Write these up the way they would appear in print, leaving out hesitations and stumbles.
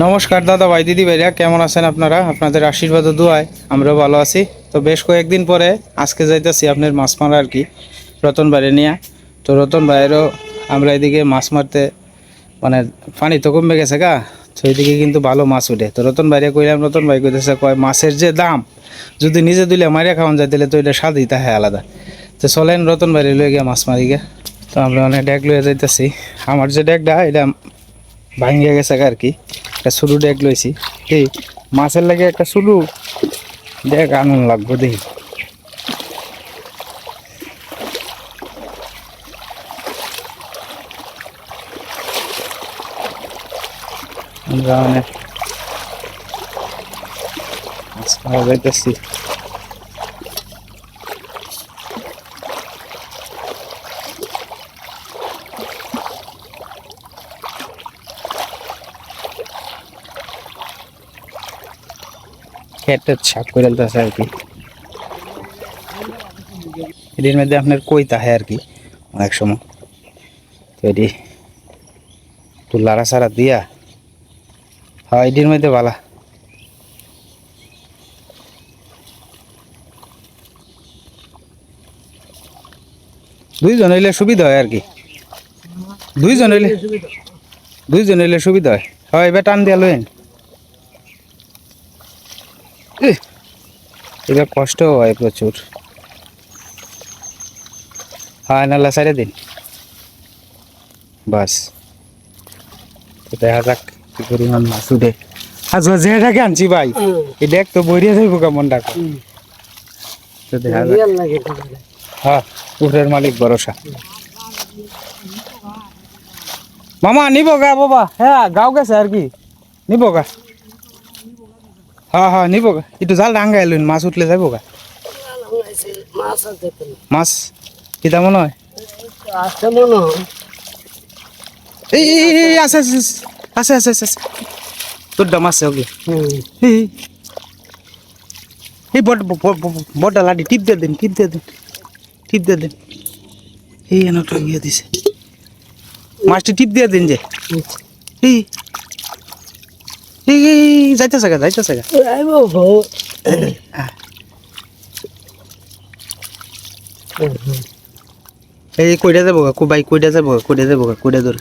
নমস্কার দাদা ভাই দিদি ভাইরা, কেমন আছেন আপনারা? আপনাদের আশীর্বাদ ও দোয়ায় আমরাও ভালো আছি। তো বেশ কয়েকদিন পরে আজকে যাইতেছি আপনার মাছ মারা আর কি, রতন ভাইরে নিয়ে। তো রতন ভাইয়েরও আমরা এদিকে মাছ মারতে মানে পানি তো কমে গেছে গা, তো এদিকে কিন্তু ভালো মাছ উঠে। তো রতন ভাইরে কইলাম, রতন ভাই কইতেছে কয় মাছের যে দাম যদি নিজে দিলে মারিয়া খাওয়ান যায় তাহলে তো এটা স্বাদই তাহে আলাদা। তো চলেন রতন ভাইরে লয়ে গিয়ে মাছ মারি গে। তো আমরা অনেক ডেক লয়ে যাইতেছি। আমার যে ডেকটা এটা ভাঙিয়ে গেছে আর কি, একটা শুরু ডেক লইছি। এই মাছের লাগে একটা শুরু ডেক আনন্দ লাগবো দেখি। আমরা অনেক মাছ মারা যাইতেছি। খেটের ছাপ করে ফেলতেছে আর কি। এটির মধ্যে আপনার কই তাহে আর কি অনেক সময়। তো এটি একটু লাড়া সাড়া দিয়া, হ্যাঁ এটির মধ্যে বালা দুইজন হইলে সুবিধা হয় আর কি। দুইজন হইলে সুবিধা হয়। হয় এবার টান দিয়া লইন, এবার কষ্ট হয় প্রচুর। হ্যাঁ নালা সাইডে দিন বাস। তো দেখা যাক কি পরিমাণ মাছ উঠে। আচ্ছা যেটাকে আনছি ভাই এই দেখ তো বইরিয়া যাইব কেমন ডাকা। তো দেখা যাক। হ্যাঁ উঠের মালিক ভরসা। মামা নিব গা বাবা, হ্যাঁ গাও গেছে আর কি, নিব গা। হ্যাঁ হ্যাঁ নিব গা, একটু জাল ডাঙ্গাই লইন, মাছ উঠলে যাইব গা। মাছ কিতা মনে হয়? এই আছে আছে আছে আছে আছে আছে তোর দাম আছে ওকে। এই বড়টা লাডি টিপ দিয়ে দিন, টিপ দিয়ে দিন, টিপ দিয়ে দিন। এই এনটা গিয়ে দিছে মাছটি, টিপ দিয়ে দিন যে। এই এই যাইতেছে গা, যাইতেছে গা। এই কইটা যাবো গা, ভাই কইটা যাবো গা, কইটা যাবো গা, কইটা ধরে।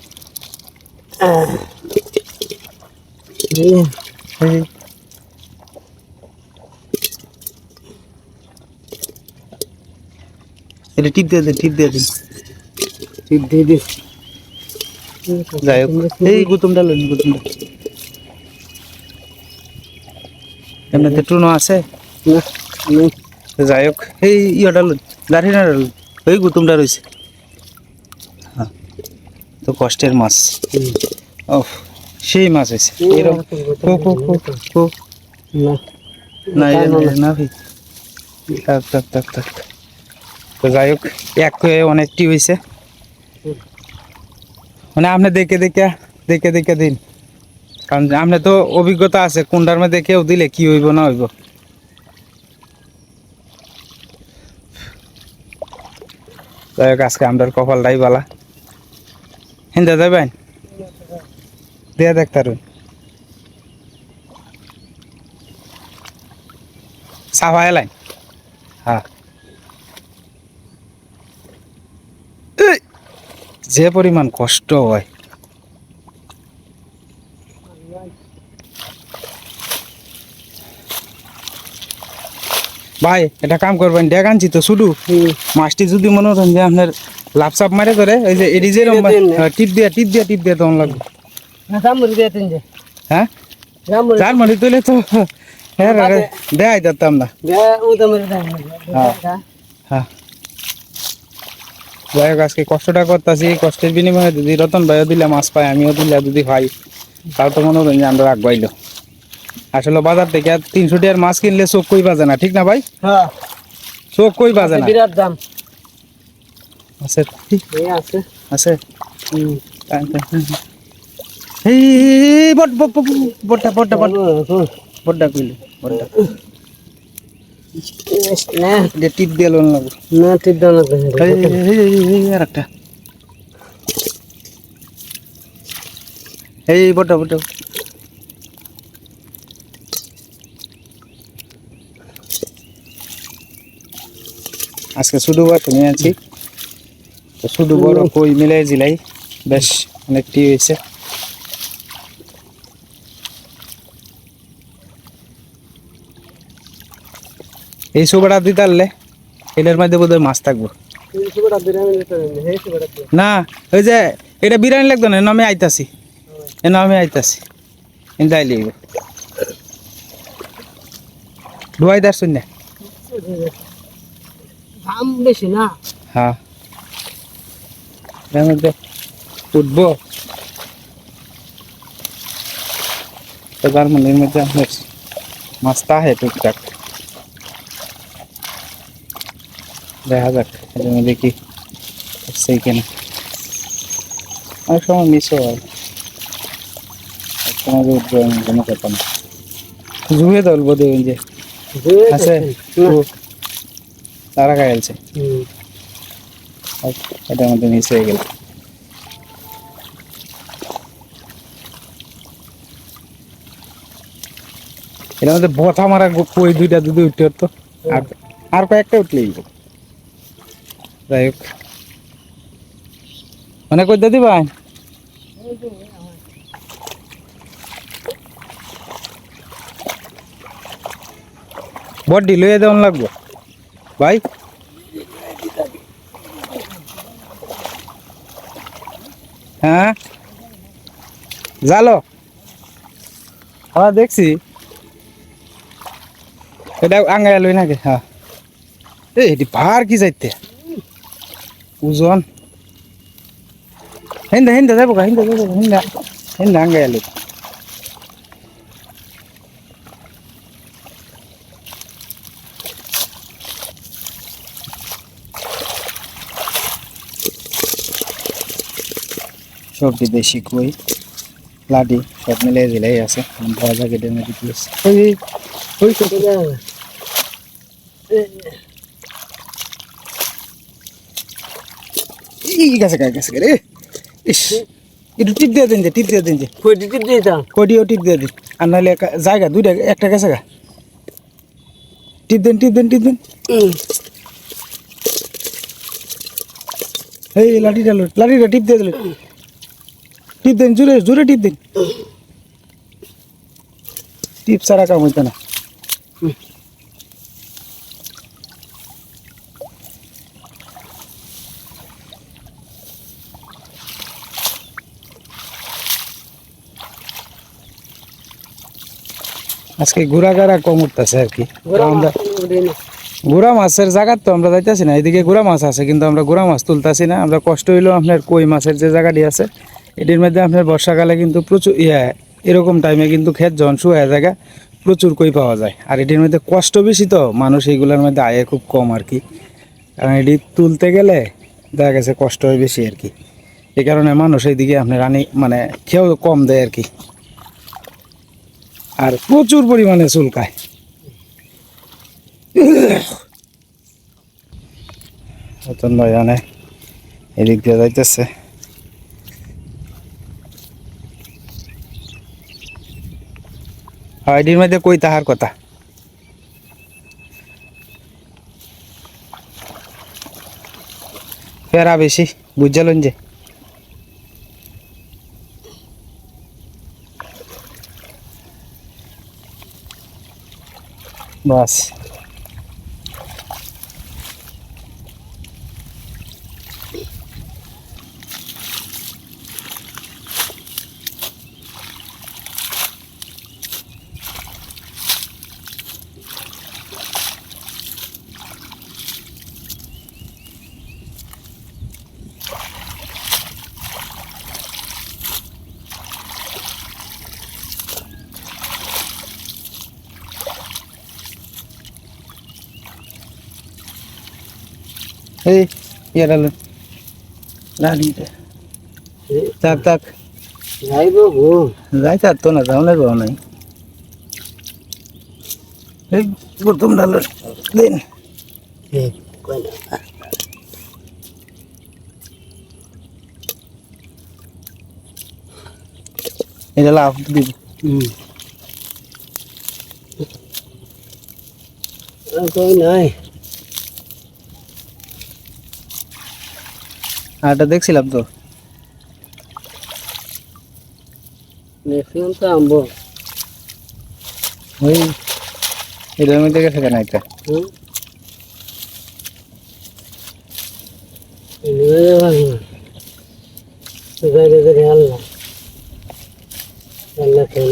এটা টিপ দিয়ে দিন, টিপ দিয়ে দিন, টিপ দিয়ে দিন। যাই হোক এই গুতুমটা লইন, গুতুমটা এমনিতে টুনো আছে। যাই হোক এই ইয়েটা লইন, লাঠিটা লইন, ওই গুতুমটা রয়েছে। হ্যাঁ তো কষ্টের মাছ। ও সেই মাছ হয়েছে এরকম। না না ভাই, থাক থাক থাক থাক। তো যাই হোক এক অনেকটি হয়েছে, মানে আপনি দেখে দেখে দেখে দেখে দিন, কারণ আপনি তো অভিজ্ঞতা আছে কোনটার মধ্যে কেউ দিলে কি হইব না হইব। যাই হোক আজকে আমরা কপালটাই বালা। হিন্দা যাবেন দিয়া দেখতারুন সাফা এলাই। হ্যাঁ যে পরিমাণ কষ্ট হয় ভাই, এটা কাম করবেন, ডেক আনছি তো শুধু মাছটি যদি মনে করেন যে আপনার লাভ সাপ মারে ধরে, ওই যে এটি যে টিপ দিয়া টিপ দিয়া টিপ দিয়া তখন লাগবে। হ্যাঁ চার মারি তুলে তো হ্যাঁ দেখাই দিতাম না। হ্যাঁ যাই হোক আজকে কষ্টটা করতেছি, কষ্টের বিনিময়ে যদি রতন ভাইও দিলে মাছ পাই, আমিও দিলে যদি ভাই, তাও তো মনে করেন যে আমরা রাখবাইলো। আসলে বাজার থেকে 300 টাকার মাছ কিনলে চোখ কই বাজে না, ঠিক না ভাই? হ্যাঁ চোখ কই বাজে না, বিরাট দাম আছে আছে আছে। এই বড়টা বড়টা বড়টা কইলে বড়টা না টিপ দিয়ে লোন লাগবে না, টিপ দেওয়া লাগবে। আর একটা এই বড়টা বড়টা আজকে শুধু বড় নিয়ে আছি, তো শুধু বড় কই মিলাই জিলাই বেশ অনেকটি হয়েছে। এই সুবাটা দিতে পারলে এটার মধ্যে বোধহয় মাছ থাকবো না। ওই যে এটা বিরিয়ানি লাগতো না, আমি আইতাছি, আমি আইতাছি কিন্তু আইলি ডুয়াই দার শুন না দাম বেশি না। হ্যাঁ এর মধ্যে উঠবো এবার মনের মধ্যে আপনার মাছটা আছে টুকটাক, দেখা যাক এর মধ্যে কি সেই কেনা। অনেক সময় মিশও হয়, তোমাকে উঠবো আমি কোনো কথা না। জুয়ে দলবো দেবেন যে আছে তারা খাইছে, এটার মধ্যে মিস হয়ে গেল। এটার মধ্যে বথা মারা কই দুইটা যদি উঠতে হতো, আর কয়েকটা উঠলেই যাই হোক। মানে কই দিদি ভাই বডি লইয়া দেওয়ান লাগবো ভাই। হ্যাঁ জালো হ্যাঁ দেখছি, এটা আঙ্গাই লই নাকি? হ্যাঁ এটি ভার কি যাইতে ওজন হিন্দা হিন্দা যাবো হিন্দা যাবো হিন্দা হিন্দা আঙ্গাই লই। সবটি দেশি কই লাডি সব মিলে দিলেই আছে ভাজা কেটে মেরে দিয়েছে। ওই গেছে গেছে রে ইস একটু টিপ দিয়ে দিন যে টিপ দিয়ে দিন যে কয়টি টিপ দিতাম, কডিও টিপ দিয়ে দিন, আর নাহলে জায়গা দুইটা একটা গেছে গা টিপ দেন টিপ দেন টিপ দেন। এই লাঠিটা টিপ দিয়ে দিলেন, টিপ দেন জোরে জোরে টিপ দিন, টিপ ছাড়া কাম হইতো না। আজকে ঘোরা গাড়া কম উঠতেছে আর কি, আমরা গুড়া মাছের জায়গা তো আমরা যাইতেছি না, এদিকে গুড়া মাছ আছে কিন্তু আমরা গুড়া মাছ তুলতেছি না। আমরা কষ্ট হইলো আপনার কই মাছের যে জায়গাটি আছে এটির মধ্যে আপনার বর্ষাকালে কিন্তু প্রচুর এরকম টাইমে কিন্তু ক্ষেত যখন শুয়ে জায়গা প্রচুর কই পাওয়া যায়, আর এটির মধ্যে কষ্ট বেশি, তো মানুষ এইগুলোর মধ্যে আয় খুব কম আর কি, কারণ এটি তুলতে গেলে দেখা গেছে কষ্ট হয় বেশি আর কি। এই কারণে মানুষ এইদিকে আপনার মানে খেয়েও কম দেয় আর কি, আর প্রচুর পরিমাণে চুলকায়। নতুন ভাই অনেক এদিক দিয়ে যাইতেছে, এটির মধ্যে কই তাহার কথা ফেরা বেশি বুঝলেন যে বাস। এই ইয়ারা থাক থাক যাইব গো যাই থাক তো না যাও না যাও নাই। এই প্রথম ডাল দিন এটা লাভ দিব কই নাই আরটা দেখছিলাম তো। দেখলাম তো আনবো। ওই এটার মধ্যে গেছে কেন একটা? হুম নিয়ে ভাই গাড়ি করে আল্লাহ আল্লাহ কেন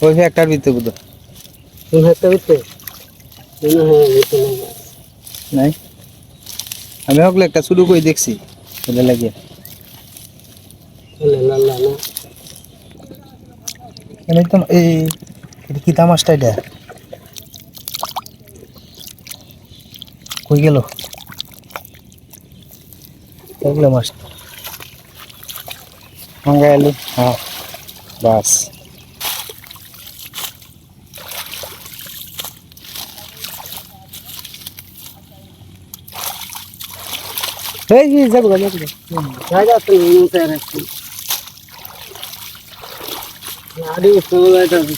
ওই একটার ভিতরে বুঝো তুমি হাতে উঠতে মনে হয় ভিতরে নাই। আমি হকলে একটা শুরু করে দেখছি ওটা লাগে। আল্লাহ আল্লাহ না একদম এই এটা কি তামাশটা এটা কই গেল? দেখলে মাছ ভাঙ্গা এলো। হ্যাঁ বাস। এই যে যাবো যাবো জায়গা তো নিতে রাখছি গাড়ি চলে যাবে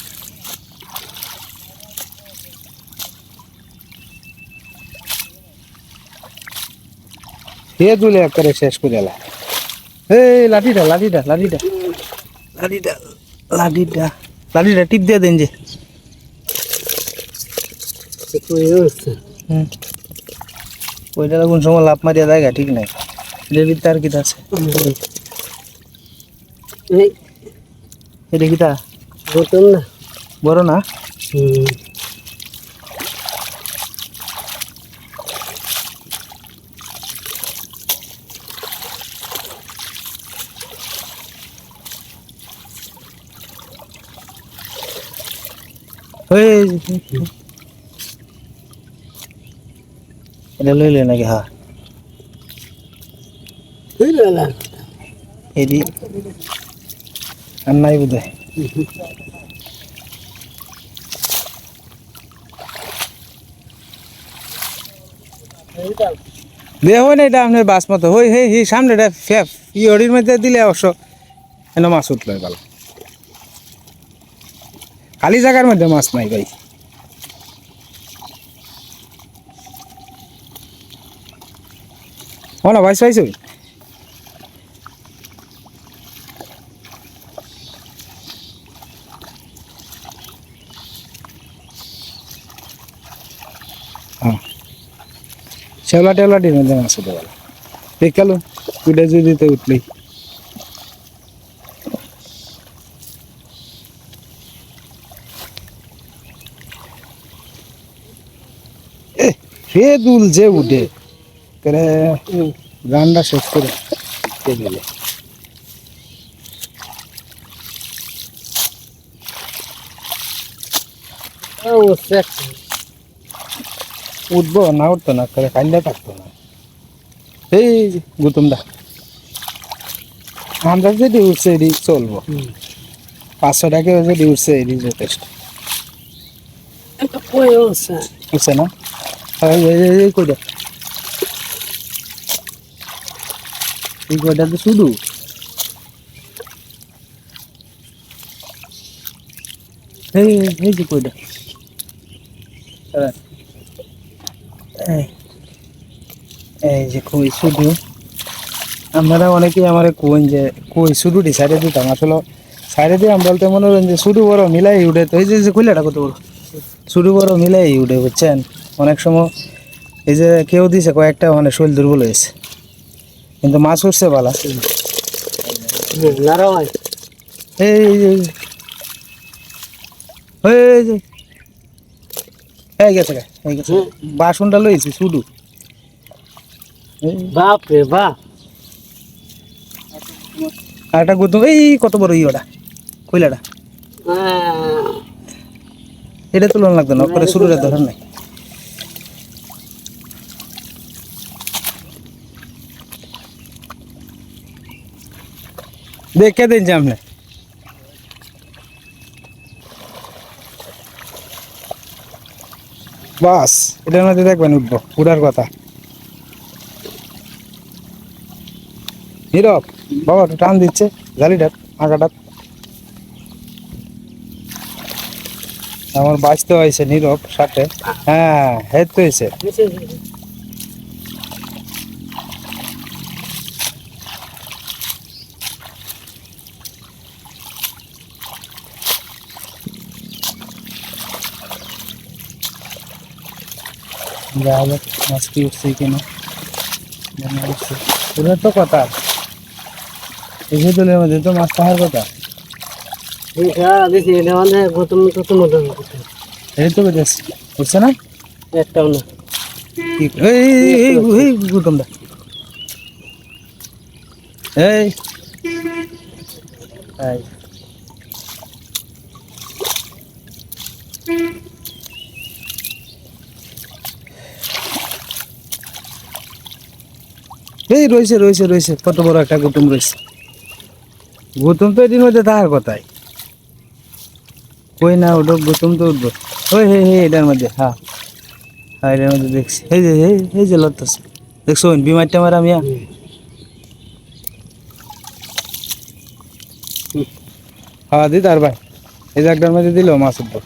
এ দুলে করে শেষ করে এলা। এই লাঠিটা লাঠিটা লাঠিটা লাঠিটা লাঠিটা লাঠিটা টিপ দিয়ে দেন যে। কই হচ্ছে হুম ওইটা কোন সময় লাভ মারিয়া দেয় ঠিক নাই। রেলির তার কিটা আছে এই এটা কিটা বোতল না বড় না? হুম ওই এটা লইলে নাকি? হ্যাঁ কই লালা এদি আর নাই বোধ হয়। দেখো না এটা আপনার বাস মতো হই হে হি সামনেটা ফেফ ই অডির মধ্যে দিলে অবশ্য এনে মাছ উঠলো ভালো। খালি জায়গার মধ্যে মাছ নাই ভাই। ও না ভাই পাইছো? হ্যাঁ শেওলা টেওলা ডির মধ্যে মাছ উঠে ভালো। দেখালো কুইটা যদি তো উঠলি সে দুল যে উঠে গানটা শেষ করে গেলে ও সেট উঠবো না উঠতো না করে কান্দা থাকতো না। এই গুতুমদা আমরা যদি উঠছে এটি চলবো 500 টাকা যদি উঠছে এটি যথেষ্ট এটা কই হচ্ছে উঠছে না? কইটা এই কয়টা তো শুধু এই এই যে কইটা এই যে কই শুধু আপনারা অনেকেই আমার কোন যে কই শুধু সাইডে দিতাম আসলে সাইডে দিয়ে আমরা বলতে মনে করেন যে শুধু বড় মিলাই উঠে তো এই যে খুলেটা কত বড় শুধু বড় মিলাই উঠে বুঝছেন। অনেক সময় এই যে কেউ দিছে কয়েকটা মানে শরীর দুর্বল হয়েছে কিন্তু মাছ উঠছে ভালো। লারা ভাই এই যে এই গেছে এই গেছে বাসনটা লইছি শুধু বাপ রে বাপ আর একটা গুতুম এই কত বড় ইয়েটা কইলাটা এটা তো লোন লাগতো না পরে শুরুটা ধরার নাই। দেখে দিন যে আপনি বাস এটার মধ্যে দেখবেন উঠবো উড়ার কথা। নীরব বাবা একটু টান দিচ্ছে জালিটা আঁকাটা আমার বাঁচতে হয়েছে নীরব সাথে। হ্যাঁ হেড তো হয়েছে যা যাক মাছ কি উঠছে কিনা মনে হচ্ছে ওদের তো কথা এই দলের মধ্যে তো মাছ থাকার কথা বেশি এটা মানে গৌতম টুতম এই তো বেঁচেছে বুঝছে না একটাও না এই গুতমটা এই এই এই রয়েছে রয়েছে রয়েছে কত বড় একটা গুতুম রয়েছে গুতুম তো এটির মধ্যে থাকার কথাই কই না ওটা গুতুম তো উঠবো ওই হে হে এটার মধ্যে হ্যাঁ হ্যাঁ এটার মধ্যে দেখছি এই যে লড়তেছে দেখছো বিমারটা মারা মিয়া হ্যাঁ দি তার ভাই এই যে একটার মধ্যে দিল মাছ উঠবো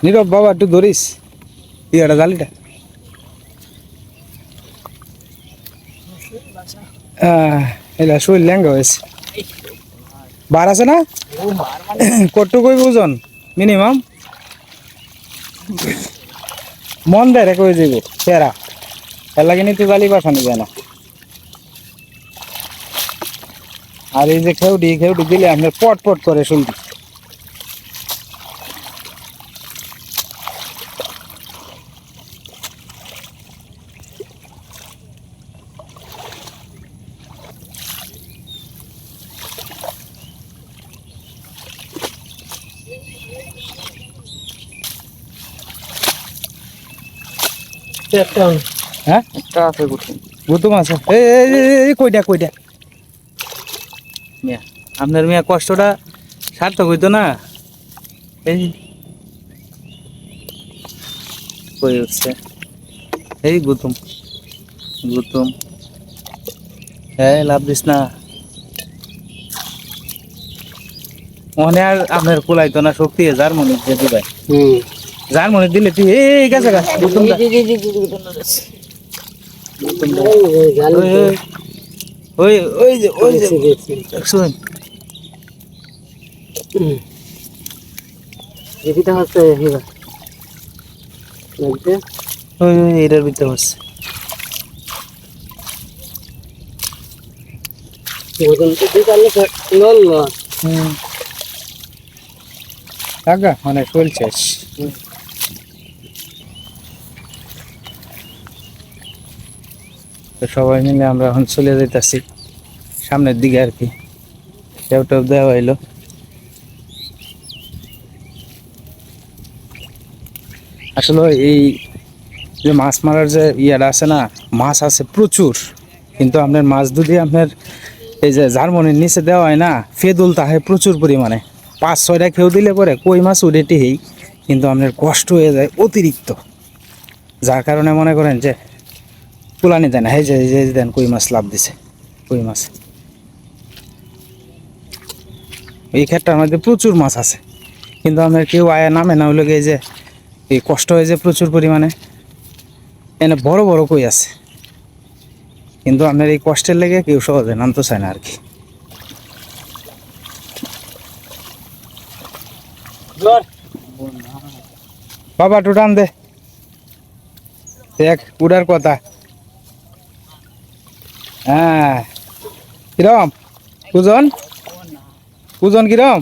নীরব বাবা একটু ধরিস ইয়াটা জালিটা এটা শরীর ল্যাঙ্গা হয়েছে বার আছে না কট্টু কই ওজন মিনিমাম মন দেয় রে কই যাইব পেরা এর লাগে তো জালি পাঠানো যায় না আর এই যে খেউটি দিলে আপনার পট পট করে শুনবি একটাও না হ্যাঁ একটা আছে গুতুম গুতুম আছে এই কইটা মিয়া আপনার মিয়া কষ্টটা সার্থক হইতো না এই কই উঠছে এই গুতুম হ্যাঁ লাভ দিস না মনে আর আপনার কুলাইতো না শক্তি যার মনে যেতে ভাই যার মনে দিলে তুই এই গেছে গাছ গুতুমটা ওই যে শুন এদিকে হচ্ছে হিবা লাগবে ওই এটার ভিতরে হচ্ছে গৌতম তো দিতে আনলে লল আগা মানে চলছে তো সবাই মিলে আমরা এখন চলে যাইতেছি সামনের দিকে আর কি টেপ দেওয়া হইলো আসলে এই যে মাছ মারার যে ইয়াটা আছে না মাছ আছে প্রচুর কিন্তু আপনার মাছ যদি আপনার এই যে ঝারমনির নিচে দেওয়া হয় না ফেদুল তাহে প্রচুর পরিমাণে 5-6টা খেউ দিলে পরে কই মাছ উঠেটেই কিন্তু আপনার কষ্ট হয়ে যায় অতিরিক্ত যার কারণে মনে করেন যে তুলানি দেয় না এই যে দেন কই মাছ লাভ দিছে কই মাছ এই ক্ষেত্রের মধ্যে প্রচুর মাছ আছে কিন্তু আপনার কেউ আয়া নামে না হইলে এই যে এই কষ্ট হয়ে যায় প্রচুর পরিমাণে এনে বড় বড় কই আছে কিন্তু আপনার এই কষ্টের লেগে কেউ সহজে নামতে চায় না আর কি বাবা একটু টান দে দেখ উড়ার কথা হ্যাঁ কিরম ওজন কিরম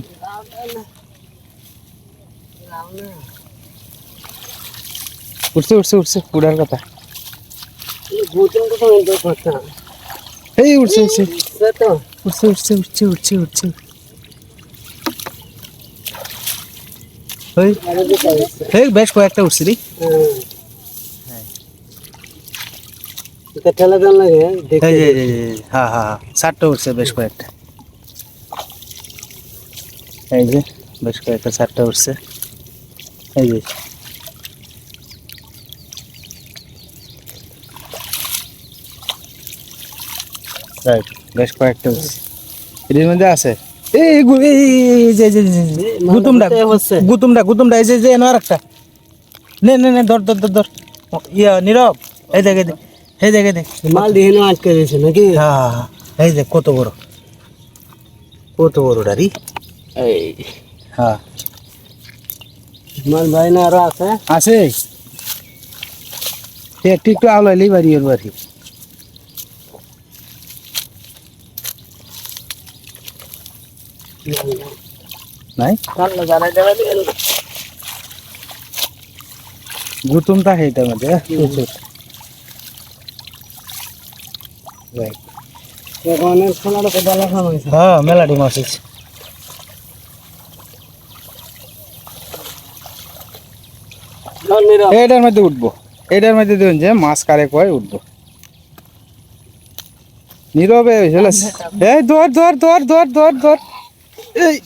উঠছে উড়ার কথা গৌতম তো তো কথা এই উঠছে তো উঠছে ওই এই বেশ কয়েকটা উঠছে রে এটা ঠেলা দেন লাগে হ্যাঁ 7টা উঠছে বেশ কয়েকটা এই যে বেশ কয়েকটা 7টা উঠছে এই যে রাইট বেশ কয়েকটা উঠছে এর মধ্যে আছে এই যে গুতুমটা এই যে এনো আরেকটা নে ধর ইয়া নীরব এই দেখে মাল দিয়ে আটকে দিয়েছে নাকি হ্যাঁ এই যে কত বড় কত বড়টা রে? এই হ্যাঁ মাছ ভাই না আরো আছে আছে, একটু একটু আওলাইলেই বাড়ি ওর বাড়ি। নাই কাল্লা জানাই দেবে দিন গুতুমটা সেইটার মধ্যে প্রচুর। Right. এখানে সোনার কো ডালা খাওয়া হয়েছে হ্যাঁ মেলাডি মাছ আছে। এটার মধ্যে উঠবো, এটার মধ্যে দেখুন যে মাছ কারে কয় উঠবো। নীরবে চলে এই ধর ধর ধর ধর ধর ধর এই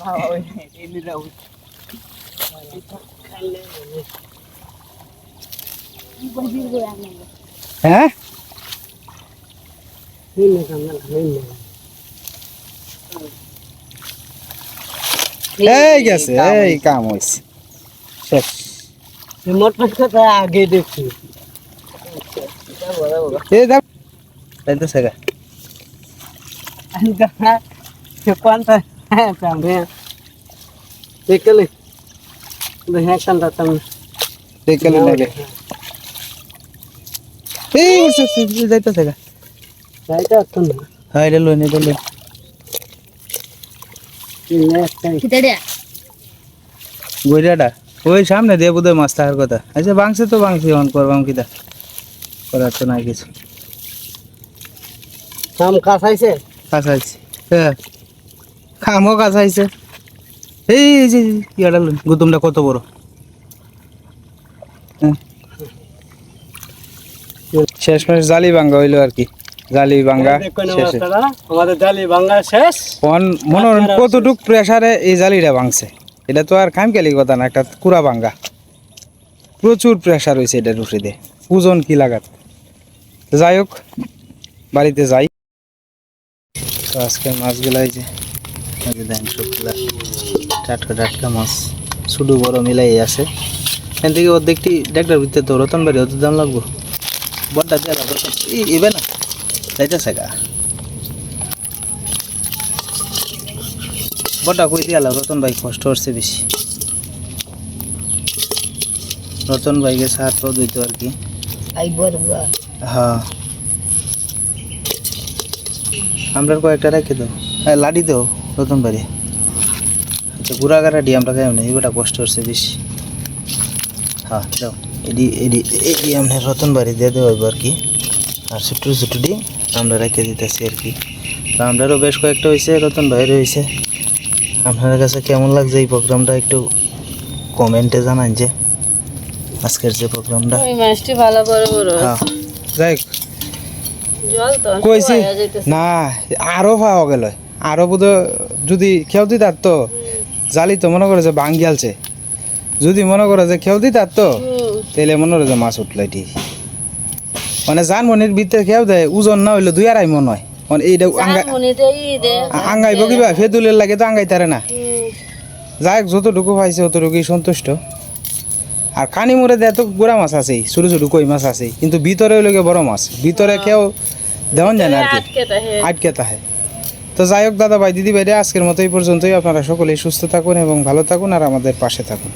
হ্যাঁ এই গেছে, এই কাম হয়েছে শেষ। মোট কথা আগে দেখছি এই দেখ তাইতো সেগা কোনটা হ্যাঁ তাহলে দেখলে হ্যাঁ কান্ডা তাম দেখলে লাগে এই উঠছে যাইতো সেগা। যাইতা তো না হ্যাঁ এটা লই নি লই গইরাটা ওই সামনে দিয়ে বোধহয় মাছ থাকার কথা। আচ্ছা বাংছে তো বাংছি অন করবাম কিটা করার তো নাই কিছু। কাম কাছাইছে কাছাইছে হ্যাঁ খামও কাছাইছে। এই যে ইয়াটা লই গুতুমটা কত বড়। হ্যাঁ শেষমেশ জালি ভাঙ্গা হইলো আর কি, জালি ভাঙ্গা শেষে। আমাদের জালি ভাঙ্গা শেষ মনে হয় কতটুক প্রেসারে এই জালিটা ভাঙছে, এটা তো আর খামখেয়ালি কথা না, একটা কুড়া ভাঙ্গা প্রচুর প্রেসার হয়েছে এটার উপরে দিয়ে, ওজন কি লাগাত। যাই হোক বাড়িতে যাই। তো আজকের মাছগুলো এই যে দেখেন সবগুলা টাটকা টাটকা মাছ, ছোটো বড় মিলাই আছে। এখান থেকে অর্ধেকটি ডেকটার ভিতরে তো রতন বাড়ি অত দাম লাগবো, বড়টা দিয়ে এবে না যাইতেছে গা। বড়টা কই দিয়ে রতন ভাই কষ্ট হচ্ছে বেশি, রতন ভাই গেছে হাত পাও ধুইতো আর কি। হ্যাঁ আমরা কয়েকটা রেখে দাও, হ্যাঁ লাডি দাও রতন বাড়ি। আচ্ছা গুড়া গাড়াডি আমরা খাই না, এগুলা কষ্ট হচ্ছে বেশি। হ্যাঁ দাও এডি এডি এডি আমরা রতন বাড়ি দিয়ে দেবো আর কি। আর ছোটো ছোটোটি আমরা রেখে দিতেছি আর কি। তো আমরারও বেশ কয়েকটা হয়েছে, রতন ভাইয়ের হয়েছে। আপনার কাছে কেমন লাগছে এই প্রোগ্রামটা একটু কমেন্টে জানান যে আজকের যে প্রোগ্রামটা। হ্যাঁ যাই কইছি না আরও পাওয়া গেল, আরও বোধ যদি খেয়াল দিত তো জালি তো মনে করে যে ভাঙ্গিয়ালছে, যদি মনে করে যে খেয়াল দিত তো তাহলে মনে করে যে মাছ উঠলো এটি। মানে জানমনির ভিতরে খেয়াল দেয় ওজন না হইলো 2-2.5 মন হয়। মানে এইটা আঙ্গাইব কিবা ফেদুলের লাগে তো আঙ্গাইতারে না। যাই হোক যতটুকু পাইছে অতটুকুই সন্তুষ্ট। আর কানি মুড়ে দেয় তো গোড়া মাছ আছেই, ছোটো ছোটো কই মাছ আছেই, কিন্তু ভিতরে হইলে বড় মাছ, ভিতরে কেউ দেওয়ান যায় না আর কি, আটকে থাকে। তো যাই হোক দাদা ভাই দিদি ভাইরা আজকের মতো এই পর্যন্তই। আপনারা সকলেই সুস্থ থাকুন এবং ভালো থাকুন আর আমাদের পাশে থাকুন।